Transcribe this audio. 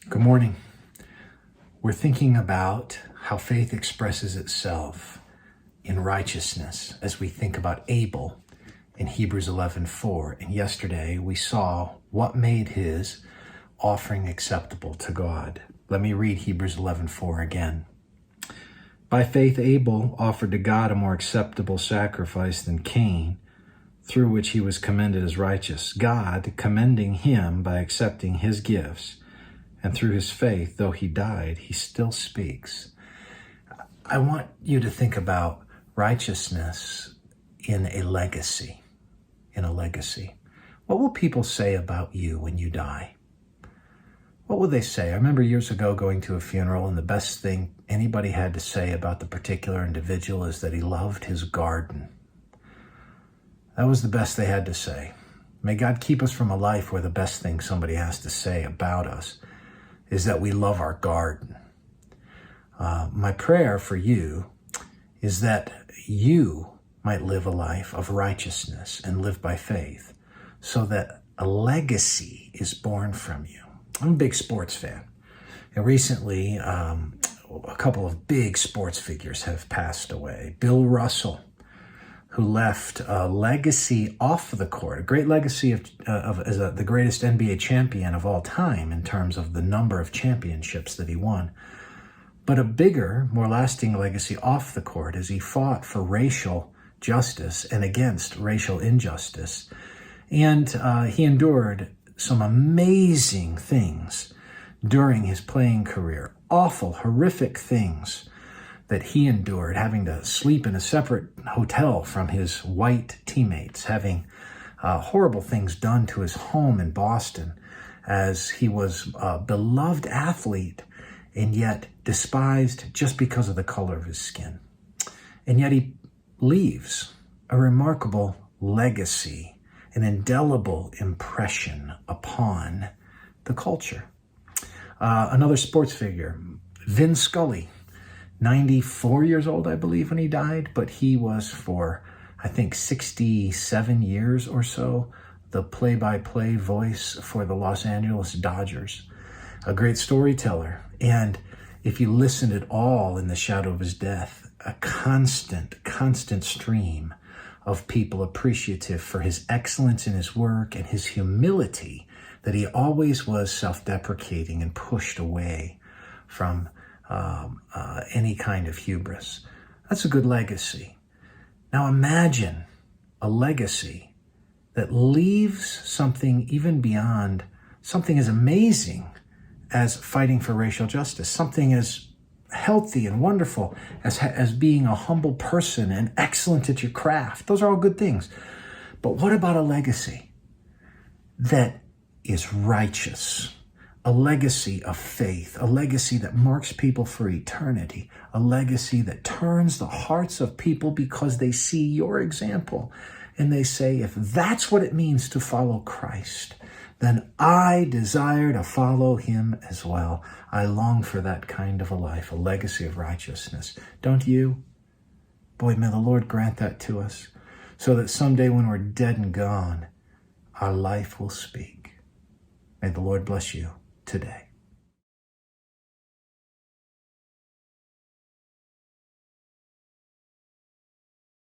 Good morning. We're thinking about how faith expresses itself in righteousness as we think about Abel in Hebrews 11:4. And yesterday we saw what made his offering acceptable to God. Let me read Hebrews 11:4 again. By faith, Abel offered to God a more acceptable sacrifice than Cain, through which he was commended as righteous, God commending him by accepting his gifts. And through his faith, though he died, he still speaks. I want you to think about righteousness in a legacy. What will people say about you when you die? What will they say? I remember years ago going to a funeral, and the best thing anybody had to say about the particular individual is that he loved his garden. That was the best they had to say. May God keep us from a life where the best thing somebody has to say about us is that we love our garden. My prayer for you is that you might live a life of righteousness and live by faith so that a legacy is born from you. I'm a big sports fan. And recently, a couple of big sports figures have passed away. Bill Russell, who left a legacy off the court, a great legacy as the greatest NBA champion of all time in terms of the number of championships that he won, but a bigger, more lasting legacy off the court as he fought for racial justice and against racial injustice. And he endured some amazing things during his playing career, awful, horrific things that he endured, having to sleep in a separate hotel from his white teammates, having horrible things done to his home in Boston as he was a beloved athlete and yet despised just because of the color of his skin. And yet he leaves a remarkable legacy, an indelible impression upon the culture. Another sports figure, Vin Scully, 94 years old, I believe, when he died, but he was for, I think, 67 years or so, the play-by-play voice for the Los Angeles Dodgers. A great storyteller. And if you listened at all in the shadow of his death, a constant stream of people appreciative for his excellence in his work and his humility, that he always was self-deprecating and pushed away from any kind of hubris. That's a good legacy. Now imagine a legacy that leaves something even beyond something as amazing as fighting for racial justice, something as healthy and wonderful as being a humble person and excellent at your craft. Those are all good things. But what about a legacy that is righteous? A legacy of faith, a legacy that marks people for eternity, a legacy that turns the hearts of people because they see your example and they say, if that's what it means to follow Christ, then I desire to follow him as well. I long for that kind of a life, a legacy of righteousness. Don't you? Boy, may the Lord grant that to us so that someday when we're dead and gone, our life will speak. May the Lord bless you today.